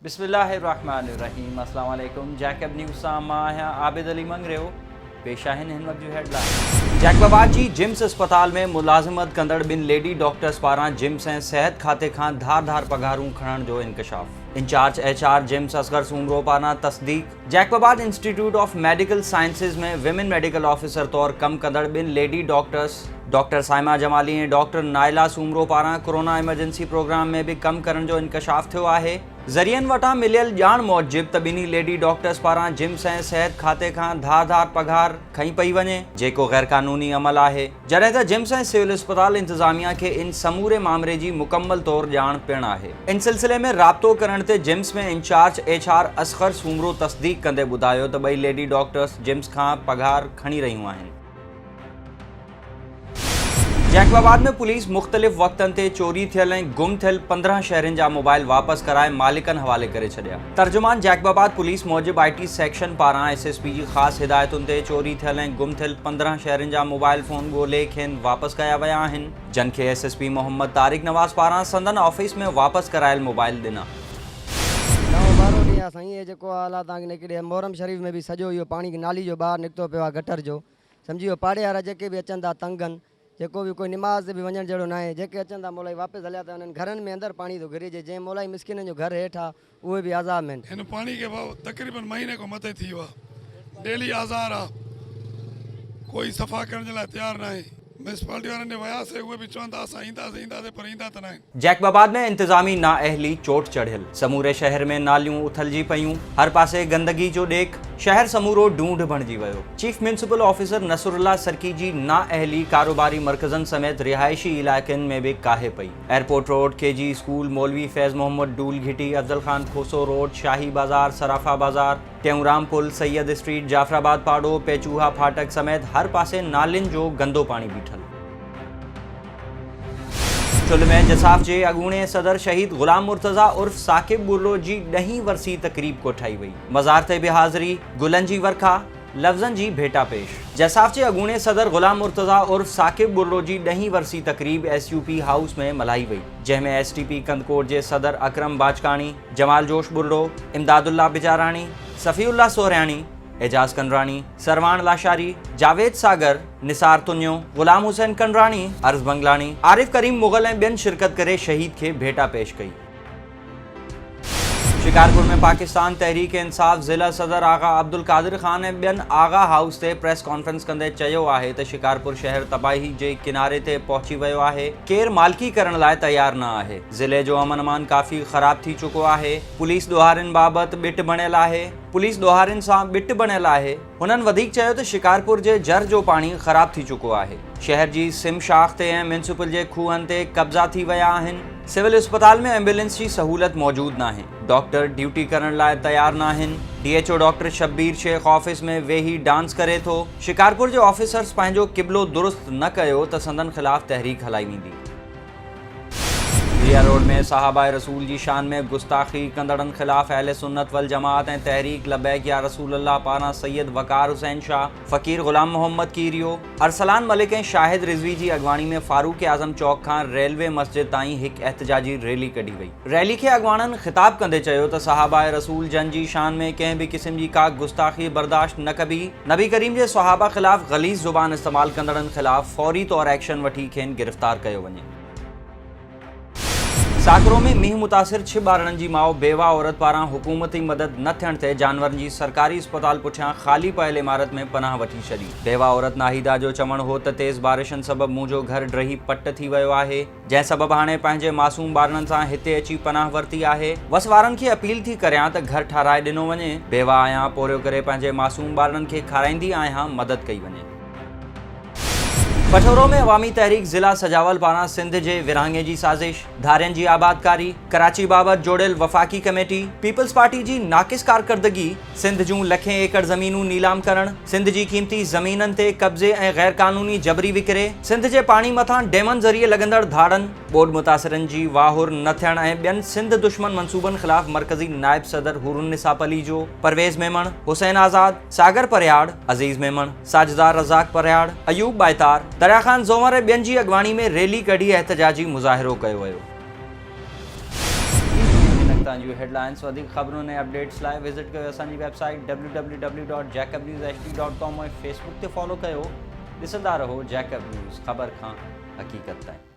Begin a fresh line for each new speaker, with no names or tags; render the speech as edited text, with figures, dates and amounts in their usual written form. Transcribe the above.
बिस्मिल्लाहिर्रहमानिर्रहीम अस्सलाम वालेकुम जैकब न्यूज़ सां मां आहियां आबिद अली मंगरियो। पेश आहिनि हिन वक़्त जूं हेडलाइन। जैकबाबाद जी जिम्स अस्पताल में मुलाज़िमत कंदड़ ॿिनि लेडी डॉक्टर्स पारां जिम्स ऐं सिहत खाते खां धार पघारूं खणण जो इंकशाफ। Incharge HR JIMS Asghar Soomro पारां तस्दीक। Jacobabad institute of medical sciences में विमेन मेडिकल ऑफिसर तौर कम कंदड़ ॿिनि lady doctors doctor Saima Jamali ऐं डॉक्टर नाइला सूमरो पारां कोरोना इमरजेंसी प्रोग्राम में भी कम करण जो इंकशाफ थियो आहे। ज़रियनि वटां मिलियल ॼाण मूजिब त ॿिन्ही लेडी डॉक्टर्स पारां जिम्स ऐं सिहत खाते खां धार पघार खई पई वञे, जेको गैर कानूनी अमल आहे, जॾहिं त जिम्स ऐं सिविल अस्पताल इंतज़ामिया खे इन समूरे मामले जी मुकम्मल तौर ॼाण पिण आहे। इन सिलसिले में राब्तो करण ते जिम्स में इंचार्ज HR असगर सूमरो तस्दीक कंदे ॿुधायो त ॿई लेडी डॉक्टर्स जिम्स खां पघार खणी रहियूं आहिनि। जैकबाबाद में पुलिस मुख़्तलिफ़ वक़्तनि ते चोरी थियल ऐं गुम थियल 15 शहरनि जा मोबाइल वापसि कराए मालिकनि हवाले करे छॾिया। तर्जुमान जैकबाबाद पुलिस मूजिब IT सेक्शन पारां SSP जी ख़ासि हिदायतुनि ते चोरी थियल ऐं गुम थियल 15 शहरनि जा मोबाइल फ़ोन ॻोल्हे खेनि वापसि कया विया आहिनि, जिन खे SSP मोहम्मद तारिक नवाज़ पारां संदन ऑफिस में वापसि करायल मोबाइल ॾिना।
साईं जेको हालात निकिरे मोहरम शरीफ़ में भी सॼो इहो पाणी नाली जो ॿाहिरि निकितो पियो आहे गटर जो, सम्झी वियो। पाड़े वारा जेके बि अचनि था तंगनि, जेको भी कोई निमाज़ ते बि वञण जहिड़ो न आहे, जेके अचनि था मोलाई वापसि हलिया था वञनि। घरनि में अंदरि पाणी थो घिरिजे, जंहिं मोलाई मिस्किननि जो घर हेठि आहे उहे बि आज़ाब आहिनि।
हिन पाणी के तक़रीबन महीने को मथे थी वियो आहे, डेली आज़ार आहे, कोई सफ़ा करण जे लाइ तयारु न आहे। म्यूनसिपालिटी वारनि ॾे वियासीं, उहे बि चवनि था असां ईंदासीं पर ईंदा त न आहिनि।
जैकबाबाद में इंतजामी नाअहली चोट चढ़ियल, समूरे शहर में नालियूं उथलजी पयूं, हर पासे गंदगी जो ॾेख, शहर समूरो ढूंढ बणिजी वियो। चीफ म्यूनसिपल ऑफिसर नसरुल्ला सरकी जी नाअहली कारोबारी मरकज़नि समेत रिहायशी इलाइक़नि में भी काहे पई। एयरपोर्ट रोड, KG स्कूल, मौलवी फैज़ मोहम्मद डूल घिटी, अफजल खान खोसो रोड, शाही बाजार, सराफा बाजार, टेऊराम पुल, सैयद स्ट्रीट, जाफराबाद पाड़ो, पेचूहा फाटक समेत हर पासे नालियुनि जो गंदो पाणी बीठल। चुल में जसाफ जे अगूणे सदर शहीद गुलाम मुर्तज़ा उर्फ साकिब बुर्रो जी 10वीं वरसी तकरीब कोठाई वई। मज़ार ते भी हाज़िरी, गुलन जी वर्खा, लफ्ज़नि जी भेटा पेश। जसाफ जे अगूणे सदर गुलाम मुर्तज़ा उर्फ साकिब बुर्रो जी 10वीं वरसी तकरीब SUP हाउस में मल्हाई वई, जंहिंमें STP कंदकोट जे सदर अकरम बाजकानी, जमाल जोश बुर्रो, इमदादुल्ला बिजारानी, सफ़ीउल्ला सोहरानी, एजाज कंडरानी, सरवान लाशारी, जावेद सागर, निसार तुन्यो, गुलाम हुसैन कंडरानी, अर्ज बंगलानी, आरिफ करीम मुगल ऐं ॿियनि शिरकत करे शहीद खे भेटा पेश कई। शिकारपुर में पाकिस्तान तहरीक इंसाफ ज़िला सदर आगा अब्दुल कादिर ख़ान ऐं ॿियनि आगा हाउस ते प्रेस कॉन्फ्रेंस कंदे चयो आहे त शिकारपुर शहर तबाही जे किनारे ते पहुची वियो आहे, केर मालिकी करण लाइ तयार न आहे। ज़िले जो अमन अमान काफ़ी ख़राब थी चुको आहे। पुलिस ॾोहारियुनि बाबति ॿिट बणियल आहे, पुलिस ॾोहारियुनि सां ॿिट बणियल आहे। हुननि वधीक चयो त शिकारपुर जे जर जो पाणी ख़राब थी चुको आहे। शहर जी सिम शाख ते ऐं म्यूनसिपल जे खूहनि ते कब्ज़ा थी विया आहिनि। सिविल अस्पताल में एम्बुलेंस जी सहूलत मौजूद नाहे, डॉक्टर ड्यूटी करण लाइ तयार न आहिनि। DHO doctor Shabbir Sheikh office में वेही डांस करे थो। शिकारपुर जे ऑफिसर्स पंहिंजो क़िबलो दुरुस्त न कयो त संदन ख़िलाफ़ तहरीक हलाई वेंदी। रिया रोड में सहाबाए रसूल जी शान में गुस्ताखी कंदड़नि ख़िलाफ़ अहले सुन्नत वल जमात ऐं तहरीक लबैक या रसूल अल्लाह पारां सैयद वकार हुसैन शाह, फ़कीर गुलाम मोहम्मद कीरियो, अरसलान मलिक ऐं शाहिद रिज़वी जी अॻवानी में फारूक आज़म चौक खां रेलवे मस्जिद ताईं हिकु एहतजाजी रैली कढी वई। रैली खे अॻवाननि ख़िताब कंदे चयो त सहाबाए रसूल जन जी शान में कंहिं बि क़िस्म जी का गुस्ताखी बर्दाश्त न कबी। नबी करीम जे सहाबा ख़िलाफ़ ग़लीज़ ज़ुबान इस्तेमाल कंदड़नि ख़िलाफ़ फ़ौरी तौर एक्शन वठी खेनि गिरफ़्तार कयो वञे। साकरो में मींहुं मुतासिर 6 ॿारनि जी माउ बेवा औरत पारां हुकूमती मदद न थियण ते जानवरनि जी सरकारी अस्पताल पुठियां ख़ाली पयल इमारत में पनाह वठी छॾी। बेवा औरत नाहिदा जो चवणु हो त तेज़ बारिशनि सबबु मुंहिंजो घर ड्रही पट थी वियो आहे, जंहिं सबबु हाणे पंहिंजे मासूम ॿारनि सां हिते अची पनाह वरिती आहे। वसवारनि खे अपील थी करियां त घर ठाराए ॾिनो वञे। बेवा आहियां, पोरियो करे पंहिंजे मासूम ॿारनि खे खाराईंदी आहियां, मदद कई वञे। पठोरो में अवामी तहरीक ज़िला सजावल पारां सिंध जे विरहाङे जी साज़िश, धारियनि जी आबादकारी, कराची बाबति जोड़ियल वफ़ाक़ी कमेटी, पीपल्स पार्टी जी नाक़िस कारकर्दगी, सिंध जूं लखें एकड़ ज़मीनूं नीलाम करण, सिंध जी क़ीमती ज़मीननि ते कब्ज़े ऐं गैर क़ानूनी जबरी विकिरे, सिंध जे पाणी मथां डैमनि ज़रिए लॻंदड़ धाड़नि, ॿोॾि मुतासिरनि जी वाहुर न थियण ऐं ॿियनि सिंध दुश्मन मंसूबनि ख़िलाफ़ मरकज़ी नायब सदर हुरुन्निसा पलीजो, परवेज़ मेमण, हुसैन आज़ाद, सागर परियाड़, अज़ीज़ मेमण, साजदार रज़ाक परियाड़, अयूब बायतार, दरिया ख़ान ज़ोमर ऐं ॿियनि जी अॻवानी में रैली कढी एहतजाजी मुज़ाहिरो कयो वियो। हितां जूं हेडलाइंस वधीक ख़बरुनि ऐं अपडेट्स लाइ विज़िट कयो असांजी वेबसाइट www.jacobnewshd.com ऐं फेसबुक ते फॉलो कयो। ॾिसंदा रहो जैकब न्यूज़, ख़बर खां हक़ीक़त ताईं।